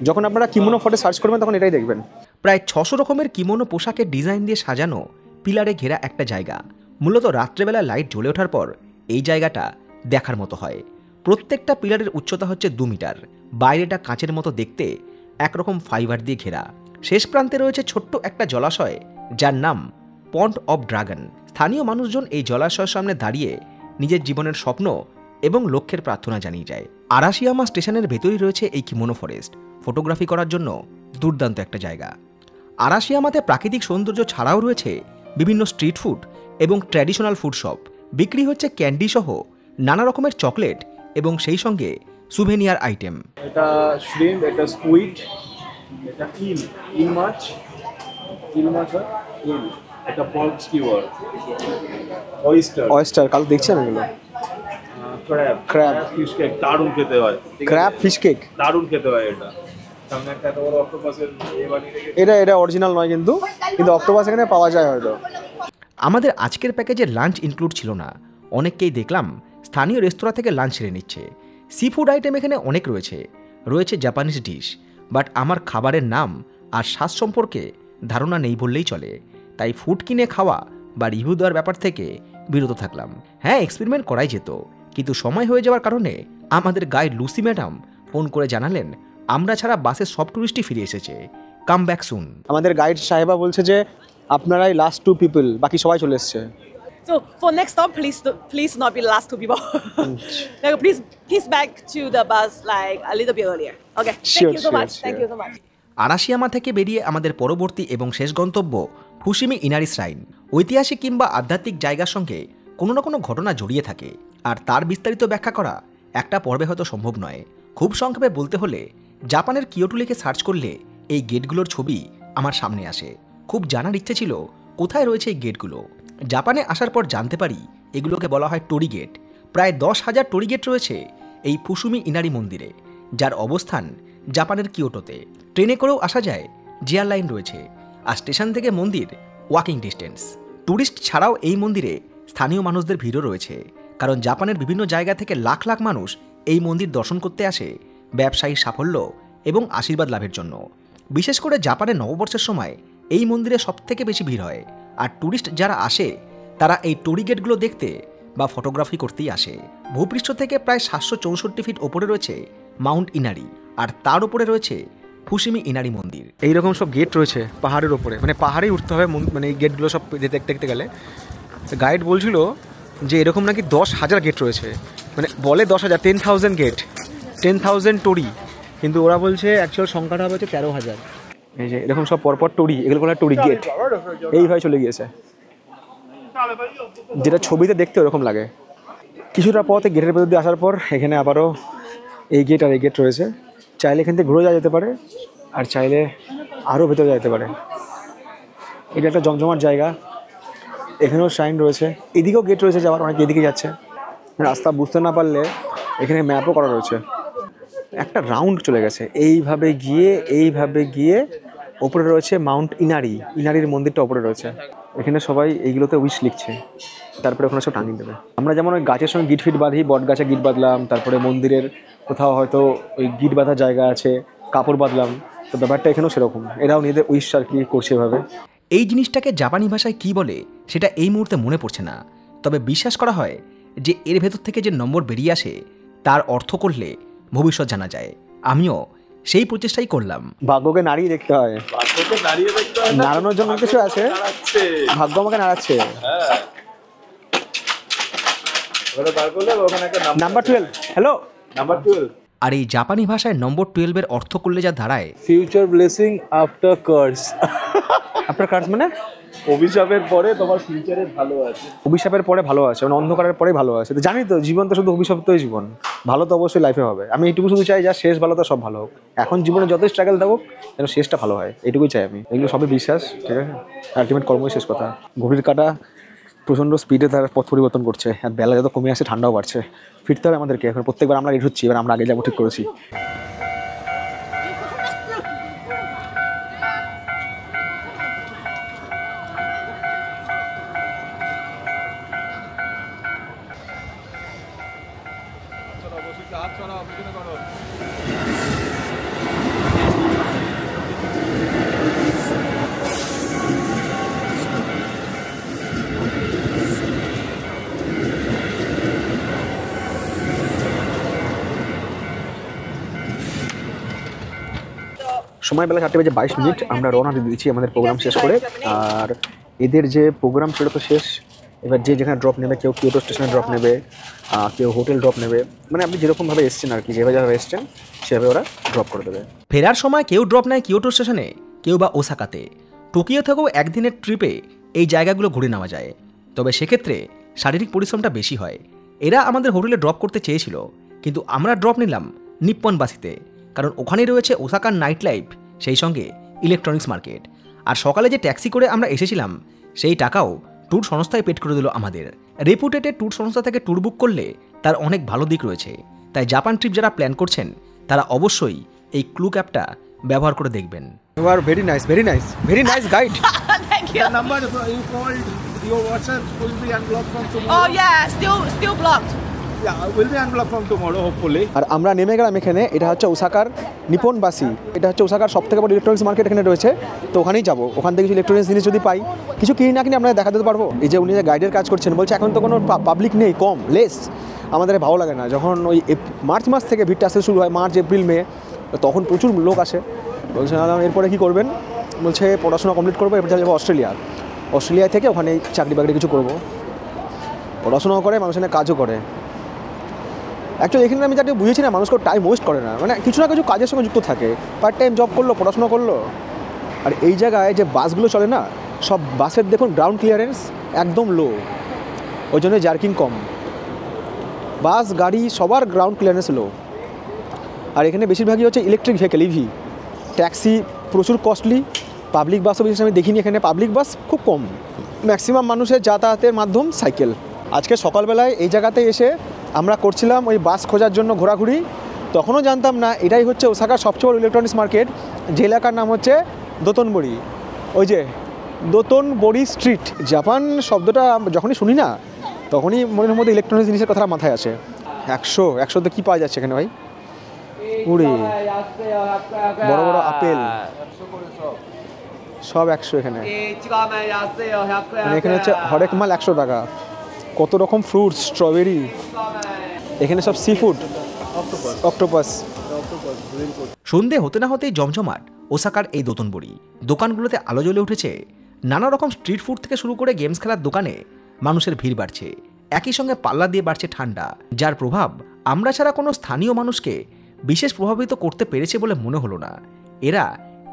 যখন আপনারা কিমোনো ফরেস্ট সার্চ করবেন তখন এটাই দেখবেন। প্রায় 600 রকমের কিমোনো পোশাকের ডিজাইন দিয়ে সাজানো পিলারে ঘেরা একটা জায়গা। মূলত রাত্রেবেলা লাইট জ্বলে ওঠার পর এই জায়গাটা দেখার মতো হয়। প্রত্যেকটা পিলারের উচ্চতা হচ্ছে 2 মিটার। বাইরেটা কাঁচের মতো দেখতে, একরকম ফাইবার দিয়ে ঘেরা। শেষ প্রান্তে রয়েছে ছোট্ট একটা জলাশয়, যার নাম পন্ড অফ ড্রাগন। স্থানীয় মানুষজন এই জলাশয়ের সামনে দাঁড়িয়ে নিজের জীবনের স্বপ্ন এবং লক্ষ্যের প্রার্থনা জানিয়ে যায়। আরাসিয়ামা স্টেশনের ভেতরেই রয়েছে এই কিমোনো ফরেস্ট। ফটোগ্রাফি করার জন্য দুর্দান্ত একটা জায়গা। আরাসিয়ামাতে প্রাকৃতিক সৌন্দর্য ছাড়াও রয়েছে বিভিন্ন স্ট্রিট ফুড এবং ট্র্যাডিশনাল ফুড শপ। বিক্রি হচ্ছে ক্যান্ডি সহ নানা রকমের চকলেট এবং সেই সঙ্গে সুভেনিয়ার আইটেম। এটা শ্রিম্প, এটা স্কুইড, এটা ইল মাছ, এটা পর্ক স্কিওয়ার, অয়েস্টার। অয়েস্টার কাল দেখছি আমি এগুলো। Crab. ফিশ কেক দারুণ খেতে হয়। ক্র্যাব ফিশ কেক, দারুণ খেতে হয় এটা। সামনে একটা এত বড় অক্টোপাসের বানিয়ে রেখেছে। এটা অরিজিনাল নয় কিন্তু অক্টোপাস এখানে পাওয়া যায় হয়তো। আমাদের আজকের প্যাকেজে লাঞ্চ ইনক্লুড ছিল না। অনেককেই দেখলাম স্থানীয় রেস্তোরাঁ থেকে লাঞ্চ সেরে নিচ্ছে। সি ফুড আইটেম এখানে অনেক রয়েছে জাপানিজ ডিশ, বাট আমার খাবারের নাম আর স্বাদ সম্পর্কে ধারণা নেই বললেই চলে। তাই ফুড কিনে খাওয়া বা রিভিউ দেওয়ার ব্যাপার থেকে বিরত থাকলাম। হ্যাঁ, এক্সপেরিমেন্ট করাই যেত, কিন্তু সময় হয়ে যাওয়ার কারণে আমাদের গাইড লুসি ম্যাডাম ফোন করে জানালেন আমরা ছাড়া বাসের সব টুরিস্টই ফিরে এসেছে, কাম ব্যাক সুন। আমাদের গাইড সাহেবা বলছে যে আপনারাই লাস্ট 2 পিপল, বাকি সবাই চলে এসছে। So for next stop, please not be the last 2 people. Like, please back to the bus like a little bit earlier. Okay. Sure, Thank you so sure, much. Thank sure. you so much. আরাশিয়ামা থেকে বেরিয়ে আমাদের পরবর্তী এবং শেষ গন্তব্য ফুসিমি ইনারি shrine. ঐতিহাসিক কিংবা আধ্যাত্মিক জায়গার সঙ্গে কোনো না কোনো ঘটনা জড়িয়ে থাকে, আর তার বিস্তারিত ব্যাখ্যা করা একটা পর্বে হয়তো সম্ভব নয়। খুব সংক্ষেপে বলতে হলে জাপানের কিয়োটো লিখে সার্চ করলে এই গেটগুলোর ছবি আমার সামনে আসে। খুব জানার ইচ্ছে ছিল কোথায় রয়েছে এই গেটগুলো। জাপানে আসার পর জানতে পারি এগুলোকে বলা হয় টোরি গেট। প্রায় 10,000 টোরি গেট রয়েছে এই ফুসুমি ইনারি মন্দিরে, যার অবস্থান জাপানের কিয়োটোতে। ট্রেনে করেও আসা যায়, জিয়ার লাইন রয়েছে, আর স্টেশন থেকে মন্দির ওয়াকিং ডিস্টেন্স। ট্যুরিস্ট ছাড়াও এই মন্দিরে স্থানীয় মানুষদের ভিড়ও রয়েছে, কারণ জাপানের বিভিন্ন জায়গা থেকে লাখ লাখ মানুষ এই মন্দির দর্শন করতে আসে ব্যবসায়ী সাফল্য এবং আশীর্বাদ লাভের জন্য। বিশেষ করে জাপানের নববর্ষের সময় এই মন্দিরে সবথেকে বেশি ভিড় হয়, আর ট্যুরিস্ট যারা আসে তারা এই টোরি গেটগুলো দেখতে বা ফটোগ্রাফি করতেই আসে। ভূপৃষ্ঠ থেকে প্রায় 764 ফিট ওপরে রয়েছে মাউন্ট ইনারি, আর তার উপরে রয়েছে ফুসিমি ইনারি মন্দির। এইরকম সব গেট রয়েছে পাহাড়ের ওপরে, মানে পাহাড়েই উঠতে হবে, মানে এই গেটগুলো সব দেখতে গেলে। গাইড বলছিল যে এরকম নাকি 10,000 গেট রয়েছে, মানে বলে 10,000, 10,000 গেট, 10,000 টোরি, কিন্তু ওরা বলছে অ্যাকচুয়াল সংখ্যাটা হবে হচ্ছে 13,000। এই যে এরকম সব পরপর টোরি, এগুলো বলে টোরি গেট, এইভাবে চলে গিয়েছে, যেটা ছবিতে দেখতে ওরকম লাগে। কিছুটা পথে গেটের ভেতর দিয়ে আসার পর এখানে আবারও এই গেট আর এই গেট রয়েছে। চাইলে এখান থেকে ঘুরে যাওয়া যেতে পারে, আর চাইলে আরও ভেতরে যেতে পারে। এটা একটা জমজমাট জায়গা, এখানেও শাইন রয়েছে, এদিকেও গেট রয়েছে যাওয়ার, অনেকে এদিকে যাচ্ছে। রাস্তা বুঝতে না পারলে এখানে ম্যাপও করা রয়েছে। একটা রাউন্ড চলে গেছে, এইভাবে গিয়ে ওপরে রয়েছে মাউন্ট ইনারি, ইনারির মন্দিরটা ওপরে রয়েছে। এখানে সবাই এইগুলোতে উইশ লিখছে, তারপরে ওখানে সব টাঙিয়ে দেবে। আমরা যেমন ওই গাছের সঙ্গে গিট ফিট বাঁধি, বট গাছে গিট বাঁধলাম, তারপরে মন্দিরের কোথাও হয়তো ওই গিট বাঁধার জায়গা আছে, কাপড় বাঁধলাম, তো ব্যাপারটা এখানেও সেরকম, এরাও নিজেদের উইশ আর কি করছে এভাবে। এই জিনিসটাকে জাপানি ভাষায় কী বলে সেটা এই মুহূর্তে মনে পড়ছে না, তবে বিশ্বাস করা হয় যে এর ভেতর থেকে যে নম্বর বেরিয়ে আসে তার অর্থ করলে ভবিষ্যৎ জানা যায়। আমিও সেই প্রচেষ্টাই করলাম। ভাগ্যকে নাড়িয়ে দেখতে হয়, বাচ্চাকে দাঁড়িয়ে দেখতে হয় না, নাড়ানোর জন্য কিছু আছে, নাড়াচ্ছে। ভাগ্য আমাকে নাড়াচ্ছে। হ্যাঁ, ওখানে বার করলে ওখানে একটা নাম্বার 12, হ্যালো, নাম্বার 12। আর এই জাপানি ভাষায় নম্বর 12-এর অর্থ করলে যা দাঁড়ায়, ফিউচার ব্লেসিং আফটার কার্স। আপনার কাজ মানে অভিশাপের পরে তোমার ফিউচারে ভালো আছে। অভিশাপের পরে ভালো আছে, মানে অন্ধকারের পরেই ভালো আছে। তো জানি তো, জীবন তো শুধু অভিশপ্তই জীবন, ভালো তো অবশ্যই লাইফে হবে। আমি এইটুকু শুধু চাই যা শেষ ভালো তো সব ভালো হোক। এখন জীবনে যতই স্ট্রাগল থাকুক যেন শেষটা ভালো হয়, এইটুকুই চাই আমি। এগুলো সবই বিশ্বাস, ঠিক আছে, আলটিমেট কর্মই শেষ কথা। ঘড়ির কাঁটা প্রচণ্ড স্পিডে তার পথ পরিবর্তন করছে, আর বেলা যত কমে আসছে ঠান্ডাও বাড়ছে। ফিরতে হবে আমাদেরকে এখন। প্রত্যেকবার আমরা রেডি হচ্ছি, এবার আমরা আগে যাবো ঠিক করেছি। সময় বেলা 4:22, আমরা রওনা দিয়ে দিচ্ছি আমাদের প্রোগ্রাম শেষ করে। আর এদের যে প্রোগ্রাম সেটা তো শেষ, এবার যে যেখানে ড্রপ নেবে, কেউ কিয়োটো স্টেশনে ড্রপ নেবে, কেউ হোটেল ড্রপ নেবে, মানে আপনি যেরকমভাবে এসছেন আর কি, যেভাবে এসছেন সেভাবে ওরা ড্রপ করে দেবে। ফেরার সময় কেউ ড্রপ নেয় কিয়োটো স্টেশনে, কেউ বা ওসাকাতে। টোকিও থেকেও একদিনের ট্রিপে এই জায়গাগুলো ঘুরে নেওয়া যায়, তবে সেক্ষেত্রে শারীরিক পরিশ্রমটা বেশি হয়। এরা আমাদের হোটেলে ড্রপ করতে চেয়েছিল, কিন্তু আমরা ড্রপ নিলাম নিপ্পন বাসিতে, কারণ ওখানেই রয়েছে ওসাকার নাইট লাইফ, সেই সঙ্গে ইলেকট্রনিক্স মার্কেট। আর সকালে যে ট্যাক্সি করে আমরা এসেছিলাম সেই টাকাও ট্যুর সংস্থায় পেড করে দিল আমাদের। রেপুটেটেড ট্যুর সংস্থা থেকে ট্যুর বুক করলে তার অনেক ভালো দিক রয়েছে। তাই জাপান ট্রিপ যারা প্ল্যান করছেন তারা অবশ্যই এই ক্লুক অ্যাপটা ব্যবহার করে দেখবেন। You are very nice, very nice, very nice guide. Thank you. The number you called, your WhatsApp will be unblocked from tomorrow. Oh yeah, still blocked. Yeah, will be unblocked from tomorrow, hopefully. আর আমরা নেমে গেলাম এখানে, এটা হচ্ছে ওসাকার নিপনবাসী, এটা হচ্ছে ওসাকার সবথেকে বড় ইলেকট্রনিক্স মার্কেট এখানে রয়েছে। তো ওখানেই যাবো, ওখান থেকে কিছু ইলেকট্রনিক্স জিনিস যদি পাই, কিছু কিনি না কিনে আপনাদের দেখাতে পারবো। এই যে উনি যে গাইডের কাজ করছেন, বলছে এখন তো কোনো পাবলিক নেই, কম লেস। আমাদের ভালো লাগে না, যখন ওই মার্চ মাস থেকে ভিড়টা আসতে শুরু হয়, মার্চ এপ্রিল মে, তখন প্রচুর লোক আসে। বলছে এরপরে কী করবেন, বলছে পড়াশোনা কমপ্লিট করবো, এরপর যাবো অস্ট্রেলিয়া থেকে ওখানে চাকরি বাকরি কিছু করবো। পড়াশোনাও করে, মানুষের কাজও করে। অ্যাকচুয়ালি এখানে আমি যাকে বুঝেছি না, মানুষকে টাইম ওয়েস্ট করে না, মানে কিছু না কিছু কাজের সঙ্গে যুক্ত থাকে, পার্ট টাইম জব করলো, পড়াশোনা করলো। আর এই জায়গায় যে বাসগুলো চলে না, সব বাসের দেখুন গ্রাউন্ড ক্লিয়ারেন্স একদম লো, ওই জন্য জার্কিং কম। বাস গাড়ি সবার গ্রাউন্ড ক্লিয়ারেন্স লো। আর এখানে বেশিরভাগই হচ্ছে ইলেকট্রিক ভেহিকেল, ইভি। ট্যাক্সি প্রচুর কস্টলি, পাবলিক বাসও বিশেষ আমি দেখিনি এখানে, পাবলিক বাস খুব কম। ম্যাক্সিমাম মানুষের যাতায়াতের মাধ্যম সাইকেল। আজকে সকালবেলায় এই জায়গাতে এসে আমরা করছিলাম ওই বাস খোঁজার জন্য ঘোরাঘুরি, তখনও জানতাম না এটাই হচ্ছে ওসাকার সবচেয়ে বড় ইলেকট্রনিক্স মার্কেট, যে এলাকার নাম হচ্ছে দোতনবড়ি। ওই যে দোতনবড়ি স্ট্রিট। জাপান শব্দটা যখনই শুনি না, তখনই মনের মধ্যে ইলেকট্রনিক্স জিনিসের কথা মাথায় আসে। 100 কী পাওয়া যাচ্ছে এখানে ভাই? উড়ে বড় বড় আপেল, সব 100 এখানে। মানে এখানে হচ্ছে হরেক মাল 100 টাকা। কত রকম ফ্রুটস, স্ট্রবেরি, এখানে সব সি ফুড, অক্টোপাস। সন্ধে হতে না হতেই জমজমাট ওসাকার এই দোতনবড়ি। দোকানগুলোতে আলো জ্বলে উঠেছে, নানা রকম স্ট্রিট ফুড থেকে শুরু করে গেমস খেলার দোকানে মানুষের ভিড় বাড়ছে। একই সঙ্গে পাল্লা দিয়ে বাড়ছে ঠান্ডা, যার প্রভাব আমরা ছাড়া কোনো স্থানীয় মানুষকে বিশেষ প্রভাবিত করতে পেরেছে বলে মনে হলো না। এরা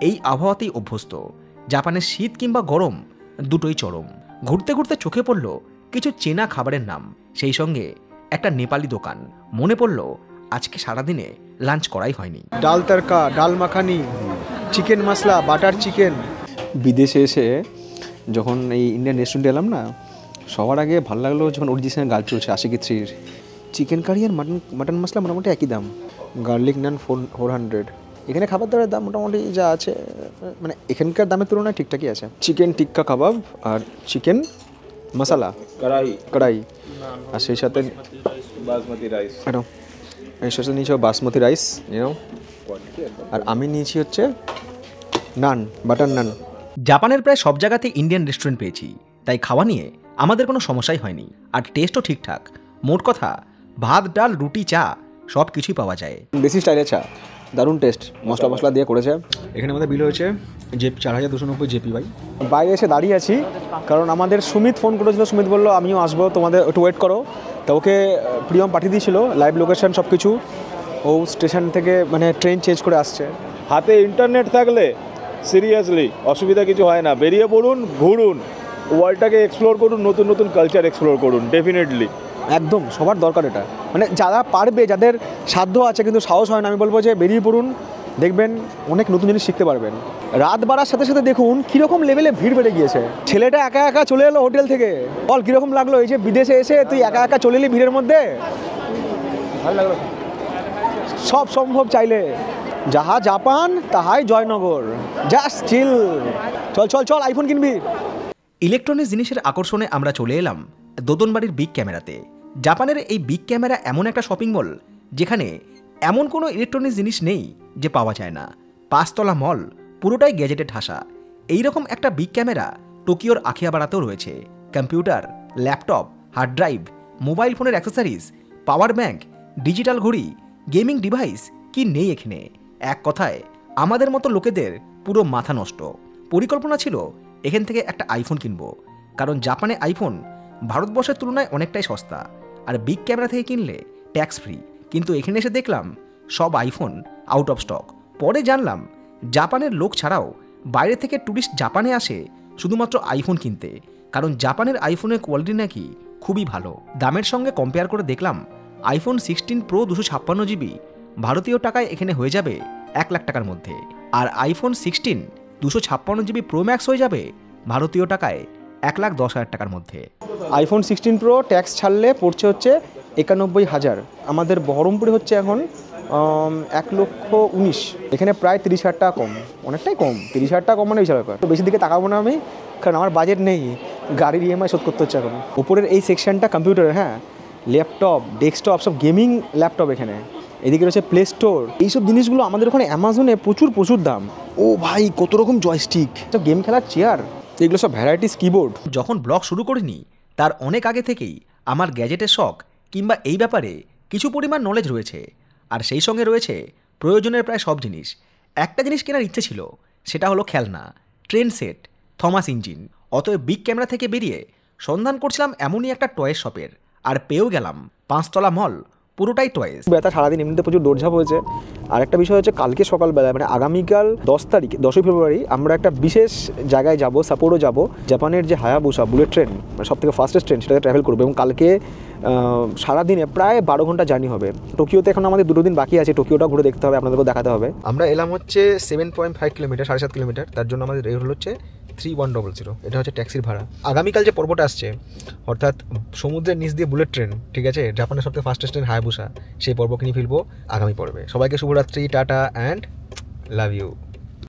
এই আবহাওয়াতেই অভ্যস্ত। জাপানের শীত কিংবা গরম দুটোই চরম। ঘুরতে ঘুরতে চোখে পড়ল কিছু চেনা খাবারের নাম, সেই সঙ্গে একটা নেপালি দোকান। মনে পড়ল আজকে সারাদিনে লাঞ্চ করাই হয়নি। ডাল তড়কা, ডাল মাখানি, চিকেন মশলা, বাটার চিকেন। বিদেশে এসে যখন এই ইন্ডিয়ান রেস্টুরেন্টে এলাম না, সবার আগে ভালো লাগলো যখন অরিজিৎ গাল চলছে আশিকি 3-র। চিকেন কারি আর মাটন মশলা মোটামুটি একই দাম, গার্লিক নান 400। এখানে খাবার দাবারের দাম মোটামুটি যা আছে, মানে এখানকার দামের তুলনায় ঠিকঠাকই আছে। চিকেন টিক্কা কাবাব আর চিকেন মশলা কড়াই, আর সেই সাথে বাসমতি রাইস। এর সাথে নিয়েছি বাসমতি রাইস, আর আমি নিয়েছি হচ্ছে নান, বাটার নান। জাপানের প্রায় সব জায়গাতে ইন্ডিয়ান রেস্টুরেন্ট পেয়েছি, তাই খাওয়া নিয়ে আমাদের কোনো সমস্যাই হয়নি। আর টেস্টও ঠিকঠাক। মোট কথা ভাত, ডাল, রুটি, চা সব কিছুই পাওয়া যায়। দেশি স্টাইলের চা, দারুণ টেস্ট, মশলা দিয়ে করেছে। এখানে আমাদের বিল হয়েছে 4290 জেপি ভাই। বাইরে এসে দাঁড়িয়ে আছি কারণ আমাদের সুমিত ফোন করেছিল। সুমিত বললো আমিও আসবো, তোমাদের একটু ওয়েট করো। তো ওকে প্রিয়ম পাঠিয়ে দিয়েছিল লাইভ লোকেশন সব কিছু। ও স্টেশন থেকে মানে ট্রেন চেঞ্জ করে আসছে। হাতে ইন্টারনেট থাকলে সিরিয়াসলি অসুবিধা কিছু হয় না। বেরিয়ে পড়ুন, ঘুরুন, ওয়ার্ল্ডটাকে এক্সপ্লোর করুন, নতুন নতুন কালচার এক্সপ্লোর করুন। ডেফিনেটলি একদম সবার দরকার এটা, মানে যারা পারবে, যাদের সাধ্য আছে কিন্তু সাহস হয় না, আমি বলবো যে বেরিয়ে পড়ুন, দেখবেন অনেক নতুন জিনিস শিখতে পারবেন। রাত বাড়ার সাথে সাথে দেখুন কীরকম লেভেলে ভিড় বেড়ে গিয়েছে। ছেলেটা একা একা চলে এলো হোটেল থেকে, বল কীরকম লাগলো? এই যে বিদেশে এসে তুই একা একা চলে এলি ভিড়ের মধ্যে, ভালো লাগলো? সব সম্ভব চাইলে। যাহা জাপান তাহাই জয়নগর, জাস্ট চিল। চল চল চল, আইফোন কিনবি। ইলেকট্রনিক্স জিনিসের আকর্ষণে আমরা চলে এলাম দোতনবাড়ির বিগ ক্যামেরাতে। জাপানের এই বিগ ক্যামেরা এমন একটা শপিং মল যেখানে এমন কোনো ইলেকট্রনিক্স জিনিস নেই যে পাওয়া যায় না। 5 তলা মল, পুরোটাই গ্যাজেটে ঠাসা। এইরকম একটা বিগ ক্যামেরা টোকিওর আখিয়াবাড়াতেও রয়েছে। Computer, laptop, hard drive, mobile ফোনের অ্যাক্সেসরিজ, পাওয়ার ব্যাংক, ডিজিটাল ঘড়ি, গেমিং ডিভাইস, কি নেই এখানে? এক কথায় আমাদের মতো লোকেদের পুরো মাথা নষ্ট। পরিকল্পনা ছিল এখান থেকে একটা আইফোন কিনবো, কারণ জাপানে আইফোন ভারতবর্ষের তুলনায় অনেকটাই সস্তা, আর বিগ ক্যামেরা থেকে কিনলে ট্যাক্স ফ্রি। কিন্তু এখানে এসে দেখলাম সব আইফোন আউট অফ স্টক। পরে জানলাম জাপানের লোক ছাড়াও বাইরে থেকে ট্যুরিস্ট জাপানে আসে শুধুমাত্র আইফোন কিনতে, কারণ জাপানের আইফোনের কোয়ালিটি নাকি খুবই ভালো। দামের সঙ্গে কম্পেয়ার করে দেখলাম আইফোন 16 প্রো 256 জিবি ভারতীয় টাকায় এখানে হয়ে যাবে 1 লাখ টাকার মধ্যে, আর আইফোন 16 256 জিবি প্রো ম্যাক্স হয়ে যাবে ভারতীয় টাকায় 1,10,000 টাকার মধ্যে। আইফোন 16 প্রো ট্যাক্স ছাড়লে পড়ছে হচ্ছে 91,000। আমাদের বহরমপুরে হচ্ছে এখন 1,19,000। এখানে প্রায় 30,000 টাকা কম, অনেকটাই কম। 30,000 টাকা কম মানে বিশাল ব্যাপার। তো বেশি দিকে তাকাবো না আমি, কারণ আমার বাজেট নেই, গাড়ির ইএমআই শোধ করতে হচ্ছে এখন। উপরের এই সেকশনটা কম্পিউটার, হ্যাঁ, ল্যাপটপ, ডেস্কটপ, সব গেমিং ল্যাপটপ এখানে। এদিকে রয়েছে প্লে স্টোর। এইসব জিনিসগুলো আমাদের ওখানে অ্যামাজনে প্রচুর দাম। ও ভাই, কত রকম জয়স্টিক, সব গেম খেলার চেয়ার, এগুলো সব ভ্যারাইটিস কিবোর্ড। যখন ব্লগ শুরু করিনি তার অনেক আগে থেকেই আমার গ্যাজেটের শখ কিংবা এই ব্যাপারে কিছু পরিমাণ নলেজ রয়েছে, আর সেই সঙ্গে রয়েছে প্রয়োজনের প্রায় সব জিনিস। একটা জিনিস কেনার ইচ্ছে ছিল, সেটা হলো খেলনা, ট্রেন সেট, থমাস ইঞ্জিন। অতএব বিগ ক্যামেরা থেকে বেরিয়ে সন্ধান করছিলাম এমনই একটা টয়েস শপের, আর পেয়েও গেলাম 5 তলা মল, পুরোটাই টয়েস। ব্যথা সারাদিন এমনিতে প্রচুর দৌড়ঝাঁপ হয়েছে। আর একটা বিষয় হচ্ছে কালকে সকালবেলা, মানে আগামীকাল 10ই ফেব্রুয়ারি আমরা একটা বিশেষ জায়গায় যাব, সাপোরো যাব। জাপানের যে হায়াবুসা বুলেট ট্রেন, মানে সব থেকে ফাস্টেস্ট ট্রেন, সেটাতে ট্রাভেল করবো। এবং কালকে সারাদিনে প্রায় 12 ঘন্টা জার্নি হবে। টোকিওতে এখন আমাদের 2 দিন বাকি আছে, টোকিওটা ঘুরে দেখতে হবে, আপনাদেরকেও দেখাতে হবে। আমরা এলাম হচ্ছে 7.5 কিলোমিটার, 7.5 কিলোমিটার। তার জন্য আমাদের রেট হচ্ছে 3100। এটা হচ্ছে ট্যাক্সির ভাড়া। আগামীকাল যে পর্বটা আসছে, অর্থাৎ সমুদ্রের নিচ দিয়ে বুলেট ট্রেন, ঠিক আছে, জাপানের সবথেকে ফাস্টেস্ট ট্রেন হায়াবুসা, সেই পর্বকে নিয়ে ফেলবো আগামী পর্বে। সবাইকে শুভরাত্রি, টাটা অ্যান্ড লাভ ইউ।